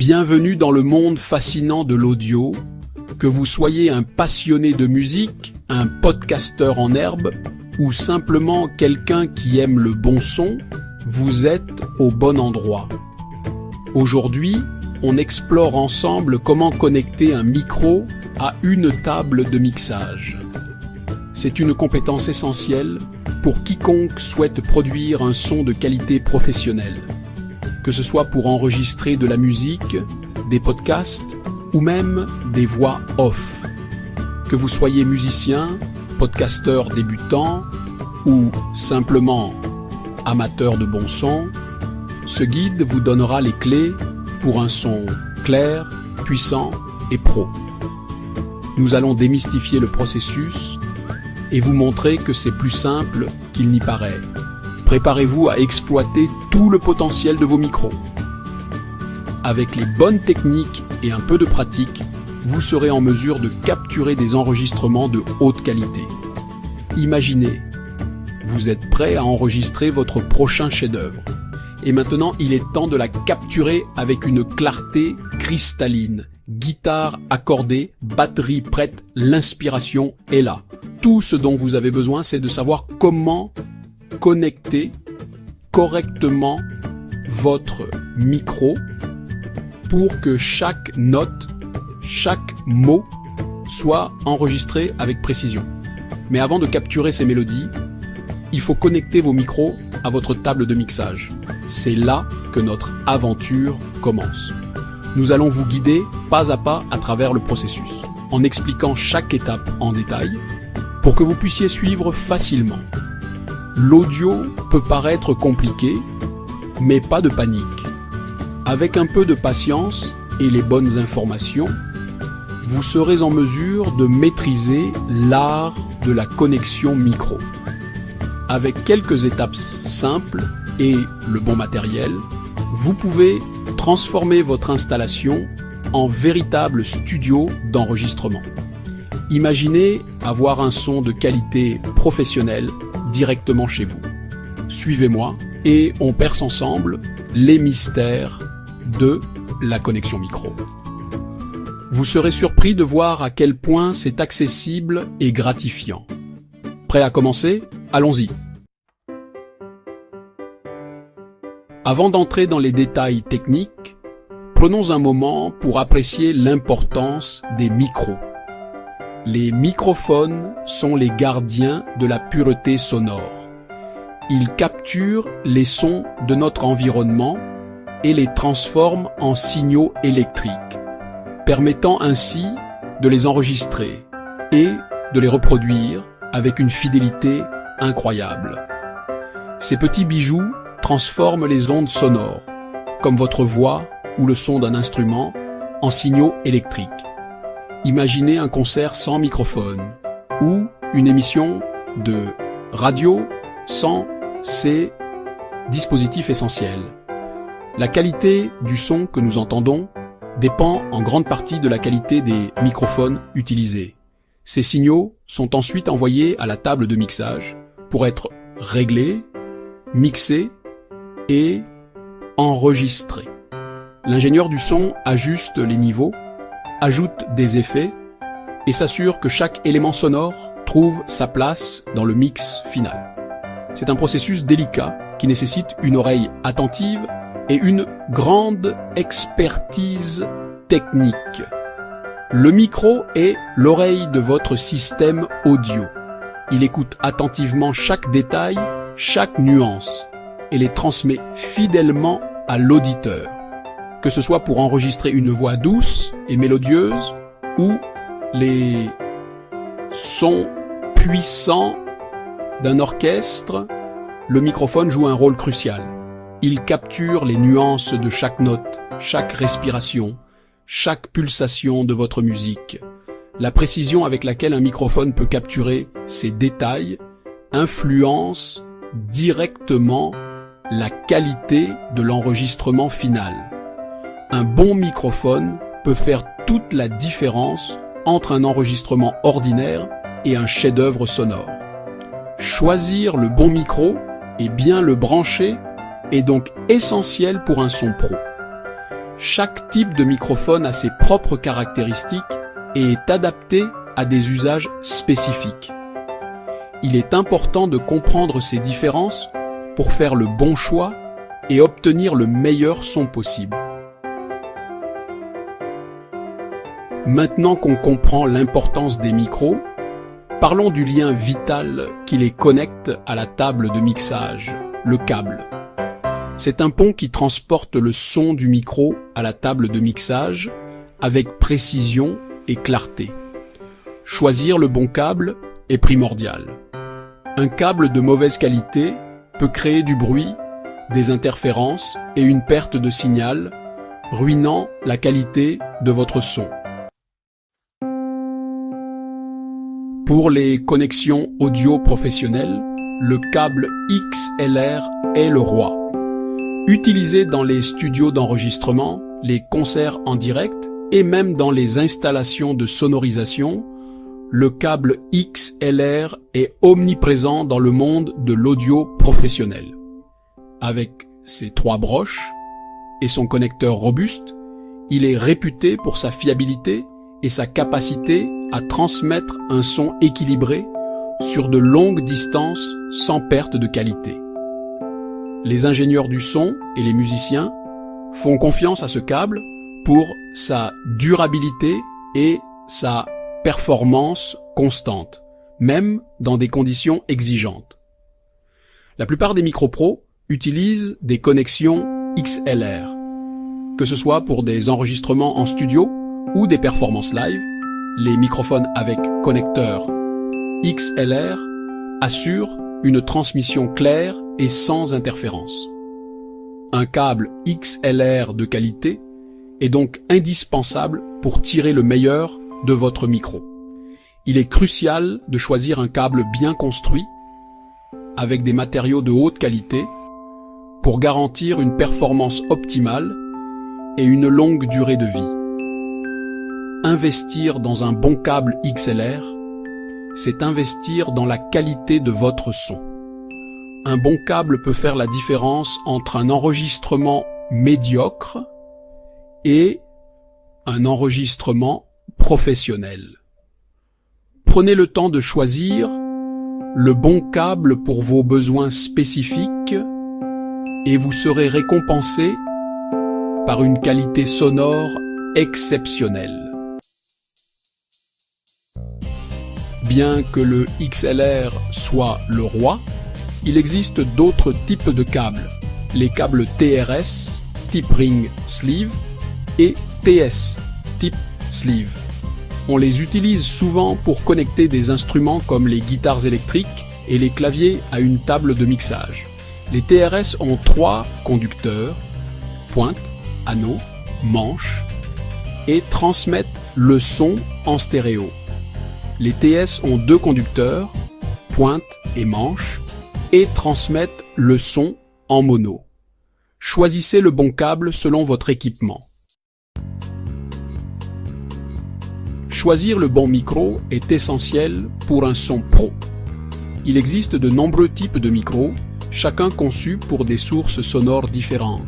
Bienvenue dans le monde fascinant de l'audio. Que vous soyez un passionné de musique, un podcasteur en herbe ou simplement quelqu'un qui aime le bon son, vous êtes au bon endroit. Aujourd'hui, on explore ensemble comment connecter un micro à une table de mixage. C'est une compétence essentielle pour quiconque souhaite produire un son de qualité professionnelle. Que ce soit pour enregistrer de la musique, des podcasts ou même des voix off. Que vous soyez musicien, podcasteur débutant ou simplement amateur de bon son, ce guide vous donnera les clés pour un son clair, puissant et pro. Nous allons démystifier le processus et vous montrer que c'est plus simple qu'il n'y paraît. Préparez-vous à exploiter tout le potentiel de vos micros. Avec les bonnes techniques et un peu de pratique, vous serez en mesure de capturer des enregistrements de haute qualité. Imaginez, vous êtes prêt à enregistrer votre prochain chef-d'œuvre. Et maintenant, il est temps de la capturer avec une clarté cristalline. Guitare accordée, batterie prête, l'inspiration est là. Tout ce dont vous avez besoin, c'est de savoir comment connecter correctement votre micro pour que chaque note, chaque mot soit enregistré avec précision. Mais avant de capturer ces mélodies, il faut connecter vos micros à votre table de mixage. C'est là que notre aventure commence. Nous allons vous guider pas à pas à travers le processus, en expliquant chaque étape en détail, pour que vous puissiez suivre facilement. L'audio peut paraître compliqué, mais pas de panique. Avec un peu de patience et les bonnes informations, vous serez en mesure de maîtriser l'art de la connexion micro. Avec quelques étapes simples et le bon matériel, vous pouvez transformer votre installation en véritable studio d'enregistrement. Imaginez avoir un son de qualité professionnelle directement chez vous. Suivez-moi et on perce ensemble les mystères de la connexion micro. Vous serez surpris de voir à quel point c'est accessible et gratifiant. Prêt à commencer ? Allons-y. Avant d'entrer dans les détails techniques, prenons un moment pour apprécier l'importance des micros. Les microphones sont les gardiens de la pureté sonore. Ils capturent les sons de notre environnement et les transforment en signaux électriques, permettant ainsi de les enregistrer et de les reproduire avec une fidélité incroyable. Ces petits bijoux transforment les ondes sonores, comme votre voix ou le son d'un instrument, en signaux électriques. Imaginez un concert sans microphone ou une émission de radio sans ces dispositifs essentiels. La qualité du son que nous entendons dépend en grande partie de la qualité des microphones utilisés. Ces signaux sont ensuite envoyés à la table de mixage pour être réglés, mixés et enregistrés. L'ingénieur du son ajuste les niveaux, ajoute des effets et s'assure que chaque élément sonore trouve sa place dans le mix final. C'est un processus délicat qui nécessite une oreille attentive et une grande expertise technique. Le micro est l'oreille de votre système audio. Il écoute attentivement chaque détail, chaque nuance et les transmet fidèlement à l'auditeur. Que ce soit pour enregistrer une voix douce et mélodieuse ou les sons puissants d'un orchestre, le microphone joue un rôle crucial. Il capture les nuances de chaque note, chaque respiration, chaque pulsation de votre musique. La précision avec laquelle un microphone peut capturer ces détails influence directement la qualité de l'enregistrement final. Un bon microphone peut faire toute la différence entre un enregistrement ordinaire et un chef-d'œuvre sonore. Choisir le bon micro et bien le brancher est donc essentiel pour un son pro. Chaque type de microphone a ses propres caractéristiques et est adapté à des usages spécifiques. Il est important de comprendre ces différences pour faire le bon choix et obtenir le meilleur son possible. Maintenant qu'on comprend l'importance des micros, parlons du lien vital qui les connecte à la table de mixage, le câble. C'est un pont qui transporte le son du micro à la table de mixage avec précision et clarté. Choisir le bon câble est primordial. Un câble de mauvaise qualité peut créer du bruit, des interférences et une perte de signal, ruinant la qualité de votre son. Pour les connexions audio professionnelles, le câble XLR est le roi. Utilisé dans les studios d'enregistrement, les concerts en direct et même dans les installations de sonorisation, le câble XLR est omniprésent dans le monde de l'audio professionnel. Avec ses 3 broches et son connecteur robuste, il est réputé pour sa fiabilité et sa capacité à transmettre un son équilibré sur de longues distances sans perte de qualité. Les ingénieurs du son et les musiciens font confiance à ce câble pour sa durabilité et sa performance constante, même dans des conditions exigeantes. La plupart des micro-pros utilisent des connexions XLR, que ce soit pour des enregistrements en studio ou des performances live. Les microphones avec connecteur XLR assurent une transmission claire et sans interférence. Un câble XLR de qualité est donc indispensable pour tirer le meilleur de votre micro. Il est crucial de choisir un câble bien construit, avec des matériaux de haute qualité, pour garantir une performance optimale et une longue durée de vie. Investir dans un bon câble XLR, c'est investir dans la qualité de votre son. Un bon câble peut faire la différence entre un enregistrement médiocre et un enregistrement professionnel. Prenez le temps de choisir le bon câble pour vos besoins spécifiques et vous serez récompensé par une qualité sonore exceptionnelle. Bien que le XLR soit le roi, il existe d'autres types de câbles, les câbles TRS, type ring sleeve, et TS, type sleeve. On les utilise souvent pour connecter des instruments comme les guitares électriques et les claviers à une table de mixage. Les TRS ont 3 conducteurs, pointe, anneau, manche, et transmettent le son en stéréo. Les TS ont 2 conducteurs, pointe et manche, et transmettent le son en mono. Choisissez le bon câble selon votre équipement. Choisir le bon micro est essentiel pour un son pro. Il existe de nombreux types de micros, chacun conçu pour des sources sonores différentes.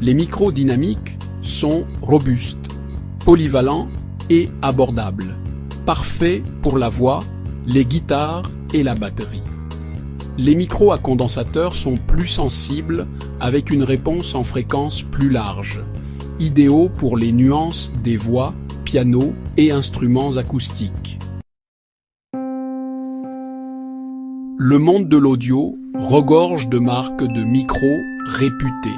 Les micros dynamiques sont robustes, polyvalents et abordables, parfaits pour la voix, les guitares et la batterie. Les micros à condensateur sont plus sensibles avec une réponse en fréquence plus large, idéaux pour les nuances des voix, piano et instruments acoustiques. Le monde de l'audio regorge de marques de micros réputées.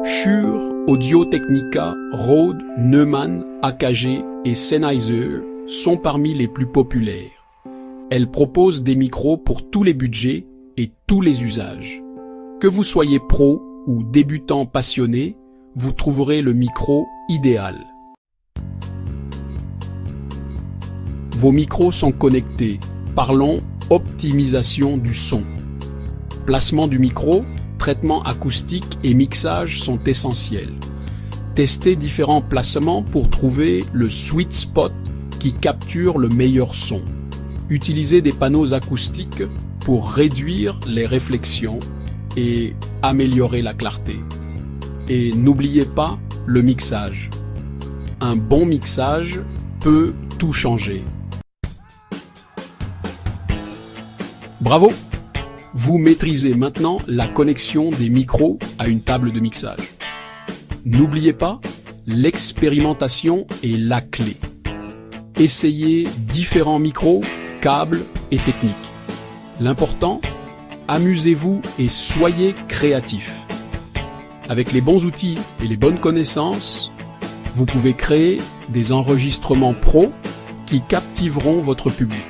Shure, Audio-Technica, Rode, Neumann, AKG et Sennheiser sont parmi les plus populaires. Elles proposent des micros pour tous les budgets et tous les usages. Que vous soyez pro ou débutant passionné, vous trouverez le micro idéal. Vos micros sont connectés. Parlons optimisation du son. Placement du micro, traitement acoustique et mixage sont essentiels. Testez différents placements pour trouver le sweet spot qui capture le meilleur son. Utilisez des panneaux acoustiques pour réduire les réflexions et améliorer la clarté. Et n'oubliez pas le mixage. Un bon mixage peut tout changer. Bravo! Vous maîtrisez maintenant la connexion des micros à une table de mixage. N'oubliez pas, l'expérimentation est la clé. Essayez différents micros, câbles et techniques. L'important, amusez-vous et soyez créatifs. Avec les bons outils et les bonnes connaissances, vous pouvez créer des enregistrements pro qui captiveront votre public.